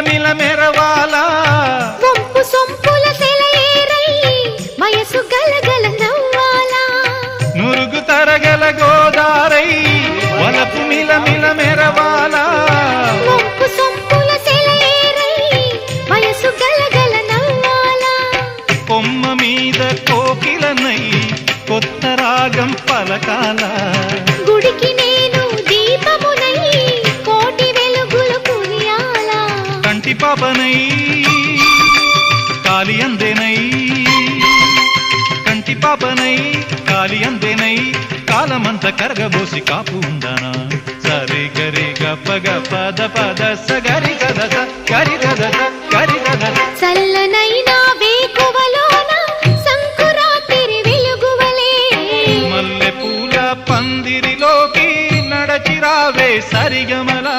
మిల మెరవాలా వంపు సొంపుల సెలయేరై వయసు గలగల నవ్వాలా నురుగు తరగల గోదారై వలపు మిల మెరవాలా వంపు సొంపుల సెలయేరై వయసు గలగల నవ్వాలా కొమ్మ మీద కోకిలనై కొత్త రాగం పలకాల గుడికి నేను దీపమునై కోటి వెలుగులు కురియాలా కంటి పాపనై కాలి అందేనై కంటి పాపనై కాలి అందేనై కాలమంత కరగబోసి కాపు ఉందానా సరి గరి గప్ప గప్ప పద సగరి గద గరి గద గరి గద చల్లనైనా వేకువలోన సంకురాతిరి వెలుగువలే మల్లె పూల పందిరిలోకి నడచిరావే సరిగమలా